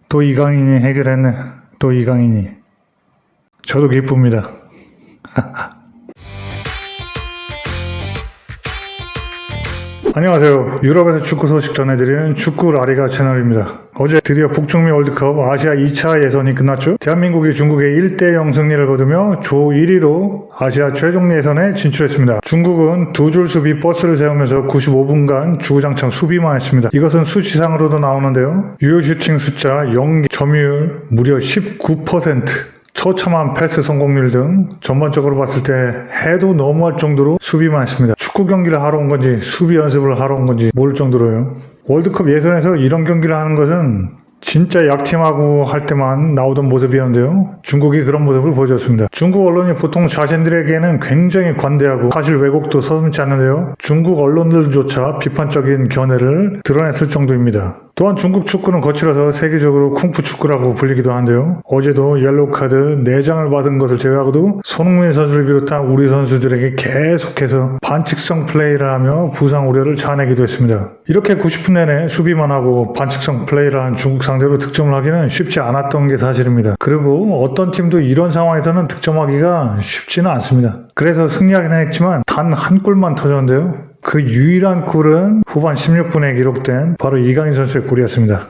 또 이강인이 해결했네. 또 이강인이. 저도 기쁩니다. 안녕하세요. 유럽에서 축구 소식 전해드리는 축구 라리가 채널입니다. 어제 드디어 북중미 월드컵 아시아 2차 예선이 끝났죠. 대한민국이 중국의 1대0 승리를 거두며 조 1위로 아시아 최종 예선에 진출했습니다. 중국은 두 줄 수비 버스를 세우면서 95분간 주구장창 수비만 했습니다. 이것은 수치상으로도 나오는데요. 유효 슈팅 숫자 0개, 점유율 무려 19%, 처참한 패스 성공률 등 전반적으로 봤을 때 해도 너무할 정도로 수비만 했습니다. 축구 경기를 하러 온 건지 수비 연습을 하러 온 건지 모를 정도로요. 월드컵 예선에서 이런 경기를 하는 것은 진짜 약팀하고 할 때만 나오던 모습이었는데요. 중국이 그런 모습을 보여줬습니다. 중국 언론이 보통 자신들에게는 굉장히 관대하고 사실 왜곡도 서슴지 않는데요. 중국 언론들조차 비판적인 견해를 드러냈을 정도입니다. 또한 중국 축구는 거칠어서 세계적으로 쿵푸 축구라고 불리기도 한데요. 어제도 옐로우 카드 4장을 받은 것을 제외하고도 손흥민 선수를 비롯한 우리 선수들에게 계속해서 반칙성 플레이를 하며 부상 우려를 자아내기도 했습니다. 이렇게 90분 내내 수비만 하고 반칙성 플레이를 한 중국 상대로 득점을 하기는 쉽지 않았던 게 사실입니다. 그리고 어떤 팀도 이런 상황에서는 득점하기가 쉽지는 않습니다. 그래서 승리하긴 했지만 단 한 골만 터졌는데요. 그 유일한 골은 후반 16분에 기록된 바로 이강인 선수의 골이었습니다.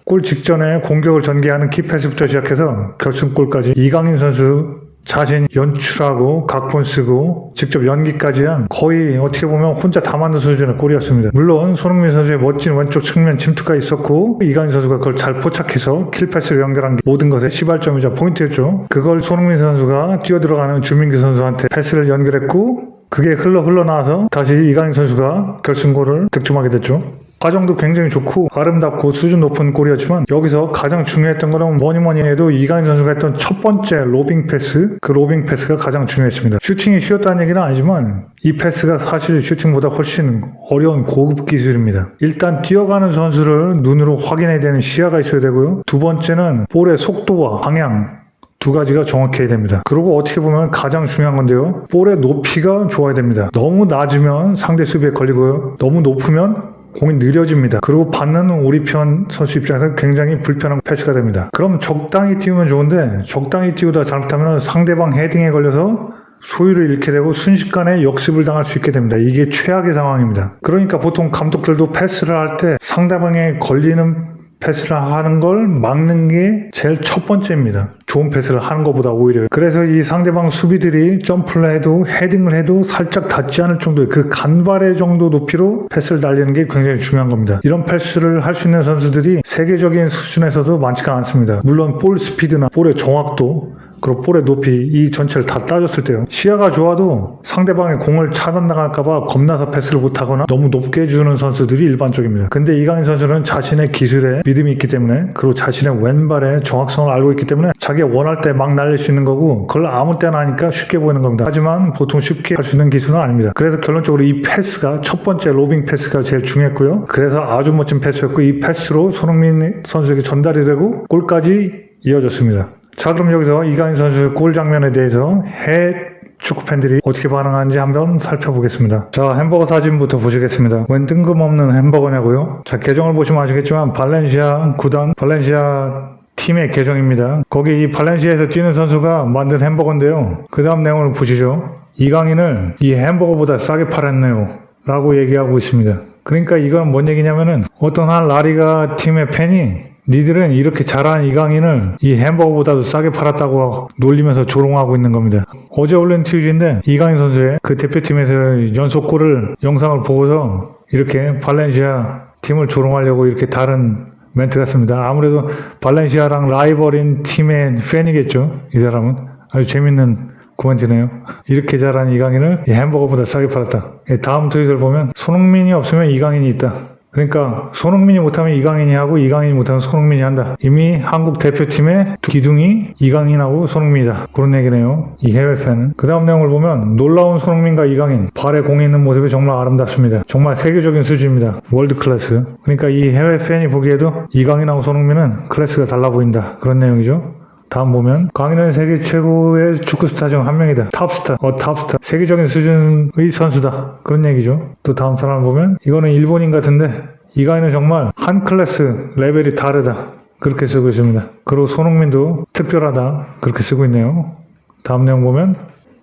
골 직전에 공격을 전개하는 키패스부터 시작해서 결승골까지 이강인 선수 자신 연출하고 각본 쓰고 직접 연기까지 한 거의 어떻게 보면 혼자 다 만든 수준의 골이었습니다. 물론 손흥민 선수의 멋진 왼쪽 측면 침투가 있었고 이강인 선수가 그걸 잘 포착해서 킬패스를 연결한 게 모든 것의 시발점이자 포인트였죠. 그걸 손흥민 선수가 뛰어들어가는 주민규 선수한테 패스를 연결했고 그게 흘러나와서 다시 이강인 선수가 결승골을 득점하게 됐죠. 과정도 굉장히 좋고 아름답고 수준 높은 골이었지만 여기서 가장 중요했던 거는 뭐니 해도 이강인 선수가 했던 첫 번째 로빙 패스, 그 로빙 패스가 가장 중요했습니다. 슈팅이 쉬웠다는 얘기는 아니지만 이 패스가 사실 슈팅보다 훨씬 어려운 고급 기술입니다. 일단 뛰어가는 선수를 눈으로 확인해야 되는 시야가 있어야 되고요. 두 번째는 볼의 속도와 방향, 두 가지가 정확해야 됩니다. 그리고 어떻게 보면 가장 중요한 건데요. 볼의 높이가 좋아야 됩니다. 너무 낮으면 상대 수비에 걸리고요. 너무 높으면 공이 느려집니다. 그리고 받는 우리 편 선수 입장에서 굉장히 불편한 패스가 됩니다. 그럼 적당히 띄우면 좋은데 적당히 띄우다 잘못하면 상대방 헤딩에 걸려서 소유를 잃게 되고 순식간에 역습을 당할 수 있게 됩니다. 이게 최악의 상황입니다. 그러니까 보통 감독들도 패스를 할 때 상대방에 걸리는 패스를 하는 걸 막는 게 제일 첫 번째입니다. 좋은 패스를 하는 것보다 오히려. 그래서 이 상대방 수비들이 점프를 해도 헤딩을 해도 살짝 닿지 않을 정도의 그 간발의 정도 높이로 패스를 날리는 게 굉장히 중요한 겁니다. 이런 패스를 할 수 있는 선수들이 세계적인 수준에서도 많지가 않습니다. 물론 볼 스피드나 볼의 정확도 그리고 볼의 높이 이 전체를 다 따졌을 때요. 시야가 좋아도 상대방의 공을 차단당할까봐 겁나서 패스를 못하거나 너무 높게 주는 선수들이 일반적입니다. 근데 이강인 선수는 자신의 기술에 믿음이 있기 때문에 그리고 자신의 왼발의 정확성을 알고 있기 때문에 자기가 원할 때 막 날릴 수 있는 거고 그걸 아무 때나 하니까 쉽게 보이는 겁니다. 하지만 보통 쉽게 할 수 있는 기술은 아닙니다. 그래서 결론적으로 이 패스가 첫 번째 로빙 패스가 제일 중요했고요. 그래서 아주 멋진 패스였고 이 패스로 손흥민 선수에게 전달이 되고 골까지 이어졌습니다. 자, 그럼 여기서 이강인 선수 골 장면에 대해서 해외 축구 팬들이 어떻게 반응하는지 한번 살펴보겠습니다. 자, 햄버거 사진부터 보시겠습니다. 웬 뜬금없는 햄버거냐고요? 자, 계정을 보시면 아시겠지만 발렌시아 구단, 발렌시아 팀의 계정입니다. 거기 이 발렌시아에서 뛰는 선수가 만든 햄버거인데요. 그 다음 내용을 보시죠. 이강인을 이 햄버거보다 싸게 팔았네요 라고 얘기하고 있습니다. 그러니까 이건 뭔 얘기냐면은 어떤 한 라리가 팀의 팬이 니들은 이렇게 잘하는 이강인을 이 햄버거보다도 싸게 팔았다고 놀리면서 조롱하고 있는 겁니다. 어제 올린 트윗인데 이강인 선수의 그 대표팀에서 연속골을 영상을 보고서 이렇게 발렌시아 팀을 조롱하려고 이렇게 다른 멘트 같습니다. 아무래도 발렌시아랑 라이벌인 팀의 팬이겠죠. 이 사람은 아주 재밌는 코멘트네요. 이렇게 잘하는 이강인을 이 햄버거보다 싸게 팔았다. 다음 트윗을 보면 손흥민이 없으면 이강인이 있다. 그러니까 손흥민이 못하면 이강인이 하고 이강인이 못하면 손흥민이 한다. 이미 한국 대표팀의 기둥이 이강인하고 손흥민이다. 그런 얘기네요. 이 해외 팬은. 그 다음 내용을 보면 놀라운 손흥민과 이강인. 발에 공이 있는 모습이 정말 아름답습니다. 정말 세계적인 수준입니다. 월드 클래스. 그러니까 이 해외 팬이 보기에도 이강인하고 손흥민은 클래스가 달라 보인다. 그런 내용이죠. 다음 보면 강인은 세계 최고의 축구 스타 중 한 명이다. 탑스타, 탑스타. 세계적인 수준의 선수다. 그런 얘기죠. 또 다음 사람을 보면 이거는 일본인 같은데 이강인은 정말 한 클래스 레벨이 다르다. 그렇게 쓰고 있습니다. 그리고 손흥민도 특별하다. 그렇게 쓰고 있네요. 다음 내용 보면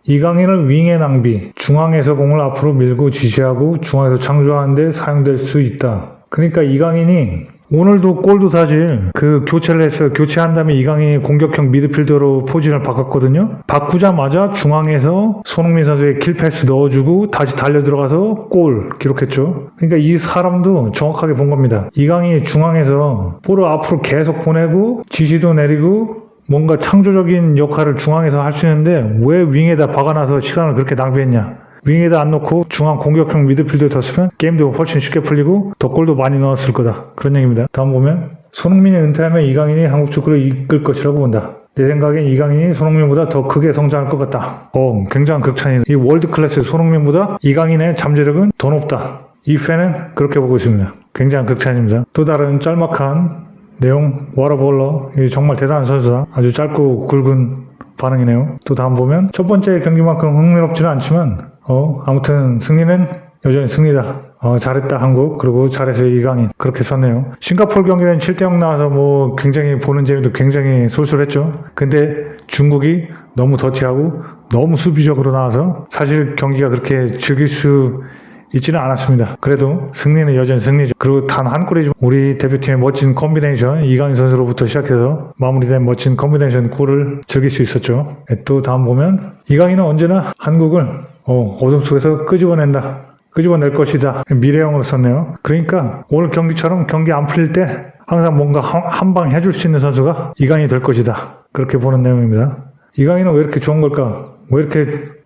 이강인을 윙의 낭비, 중앙에서 공을 앞으로 밀고 지시하고 중앙에서 창조하는 데 사용될 수 있다. 그러니까 이강인이 오늘도 골도 사실 그 교체를 했어요. 교체한 다음에 이강인이 공격형 미드필더로 포지션을 바꿨거든요. 바꾸자마자 중앙에서 손흥민 선수의 킬패스 넣어주고 다시 달려 들어가서 골 기록했죠. 그러니까 이 사람도 정확하게 본 겁니다. 이강인이 중앙에서 볼을 앞으로 계속 보내고 지시도 내리고 뭔가 창조적인 역할을 중앙에서 할 수 있는데 왜 윙에다 박아놔서 시간을 그렇게 낭비했냐. 윙에다 안 놓고 중앙 공격형 미드필더에 뒀으면 게임도 훨씬 쉽게 풀리고 더 골도 많이 넣었을 거다. 그런 얘기입니다. 다음 보면 손흥민이 은퇴하면 이강인이 한국 축구를 이끌 것이라고 본다. 내 생각엔 이강인이 손흥민보다 더 크게 성장할 것 같다. 굉장한 극찬이네. 이 월드클래스 손흥민보다 이강인의 잠재력은 더 높다. 이 팬은 그렇게 보고 있습니다. 굉장한 극찬입니다. 또 다른 짤막한 내용, 워터볼러. 정말 대단한 선수다. 아주 짧고 굵은 반응이네요. 또 다음 보면 첫 번째 경기만큼 흥미롭지는 않지만 아무튼 승리는 여전히 승리다. 잘했다 한국. 그리고 잘해서 이강인. 그렇게 썼네요. 싱가포르 경기는 7대0 나와서 뭐 굉장히 보는 재미도 굉장히 쏠쏠했죠. 근데 중국이 너무 더티하고 너무 수비적으로 나와서 사실 경기가 그렇게 즐길 수 있지는 않았습니다. 그래도 승리는 여전히 승리죠. 그리고 단 한 골이지만 우리 대표팀의 멋진 콤비네이션 이강인 선수로부터 시작해서 마무리된 멋진 콤비네이션 골을 즐길 수 있었죠. 또 다음 보면 이강인은 언제나 한국을 어둠 속에서 끄집어낼 것이다. 미래형으로 썼네요. 그러니까 오늘 경기처럼 경기 안 풀릴 때 항상 뭔가 한 방 해줄 수 있는 선수가 이강인이 될 것이다. 그렇게 보는 내용입니다. 이강인은 왜 이렇게 좋은 걸까?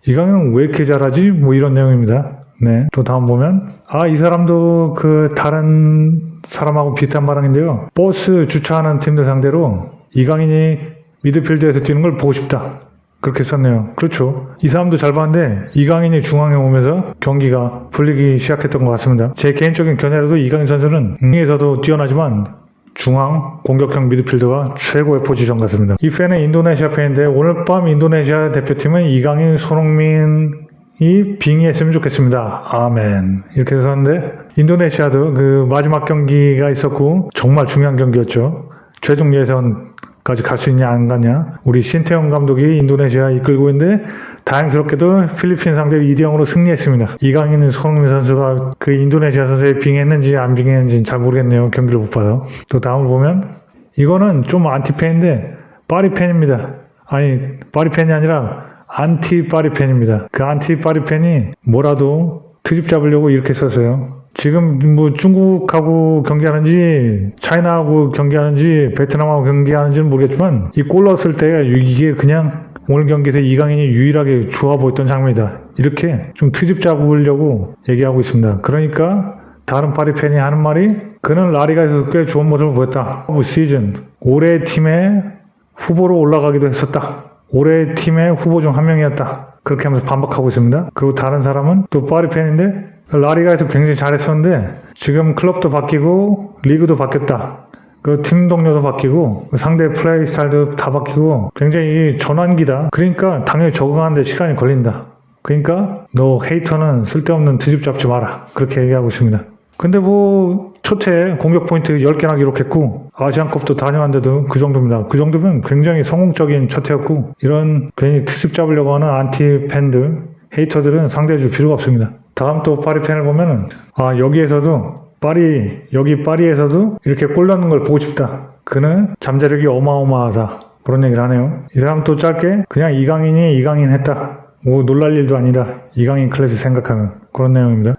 이강인은 왜 이렇게 잘하지? 뭐 이런 내용입니다. 네. 또 다음 보면 이 사람도 그 다른 사람하고 비슷한 반응인데요. 버스 주차하는 팀들 상대로 이강인이 미드필드에서 뛰는 걸 보고 싶다. 그렇게 썼네요. 그렇죠. 이 사람도 잘 봤는데 이강인이 중앙에 오면서 경기가 풀리기 시작했던 것 같습니다. 제 개인적인 견해로도 이강인 선수는 윙에서도 뛰어나지만 중앙 공격형 미드필더가 최고의 포지션 같습니다. 이 팬은 인도네시아 팬인데 오늘 밤 인도네시아 대표팀은 이강인, 손흥민 이 빙의했으면 좋겠습니다. 아멘. 이렇게 썼는데 인도네시아도 그 마지막 경기가 있었고 정말 중요한 경기였죠. 최종 예선까지 갈 수 있냐 안 가냐. 우리 신태용 감독이 인도네시아 이끌고 있는데 다행스럽게도 필리핀 상대로 2대0으로 승리했습니다. 이강인 손흥민 선수가 그 인도네시아 선수에 빙의했는지 안 빙의했는지 잘 모르겠네요. 경기를 못 봐서. 또 다음을 보면 이거는 좀 안티팬인데 파리 팬입니다. 아니 파리 팬이 아니라 안티 파리 팬입니다. 그 안티 파리 팬이 뭐라도 트집 잡으려고 이렇게 썼어요. 지금 뭐 중국하고 경기하는지 차이나하고 경기하는지 베트남하고 경기하는지는 모르겠지만 이 골 넣었을 때 이게 그냥 오늘 경기에서 이강인이 유일하게 좋아 보였던 장면이다. 이렇게 좀 트집 잡으려고 얘기하고 있습니다. 그러니까 다른 파리 팬이 하는 말이 그는 라리가에서 꽤 좋은 모습을 보였다. 시즌 올해 팀의 후보로 올라가기도 했었다. 올해 팀의 후보 중 한 명이었다. 그렇게 하면서 반박하고 있습니다. 그리고 다른 사람은 또 파리 팬인데 라리가에서 굉장히 잘했었는데 지금 클럽도 바뀌고 리그도 바뀌었다. 그리고 팀 동료도 바뀌고 상대 플레이 스타일도 다 바뀌고 굉장히 전환기다. 그러니까 당연히 적응하는데 시간이 걸린다. 그러니까 너 헤이터는 쓸데없는 트집 잡지 마라. 그렇게 얘기하고 있습니다. 근데 뭐 초퇴 공격 포인트 10개나 기록했고 아시안컵도 다녀왔는데도 그 정도입니다. 그 정도면 굉장히 성공적인 초퇴였고 이런 괜히 트집 잡으려고 하는 안티 팬들, 헤이터들은 상대해 줄 필요가 없습니다. 다음 또 파리 팬을 보면은 여기에서도 여기 파리에서도 이렇게 골 넣는 걸 보고 싶다. 그는 잠재력이 어마어마하다. 그런 얘기를 하네요. 이 사람 또 짧게 그냥 이강인 했다. 뭐 놀랄 일도 아니다. 이강인 클래스 생각하면 그런 내용입니다.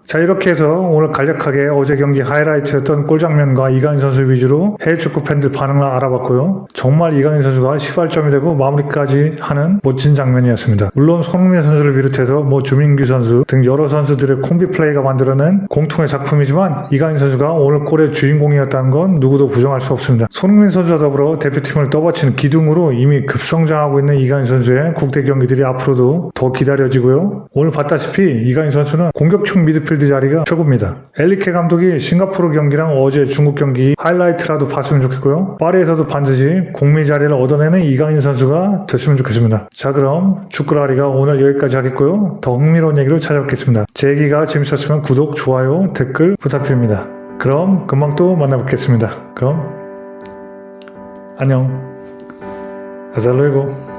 자, 이렇게 해서 오늘 간략하게 어제 경기 하이라이트였던 골 장면과 이강인 선수 위주로 해외 축구 팬들 반응을 알아봤고요. 정말 이강인 선수가 시발점이 되고 마무리까지 하는 멋진 장면이었습니다. 물론 손흥민 선수를 비롯해서 주민규 선수 등 여러 선수들의 콤비 플레이가 만들어낸 공통의 작품이지만 이강인 선수가 오늘 골의 주인공이었다는 건 누구도 부정할 수 없습니다. 손흥민 선수와 더불어 대표팀을 떠받치는 기둥으로 이미 급성장하고 있는 이강인 선수의 국대 경기들이 앞으로도 더 기다려지고요. 오늘 봤다시피 이강인 선수는 공격형 미드필드 자리가 최고입니다. 엘리케 감독이 싱가포르 경기랑 어제 중국 경기 하이라이트라도 봤으면 좋겠고요. 파리에서도 반드시 공미 자리를 얻어내는 이강인 선수가 됐으면 좋겠습니다. 자, 그럼 축구라리가 오늘 여기까지 하겠고요. 더 흥미로운 얘기로 찾아뵙겠습니다. 제 얘기가 재밌었으면 구독, 좋아요, 댓글 부탁드립니다. 그럼 금방 또 만나뵙겠습니다. 그럼 안녕. Hasta luego.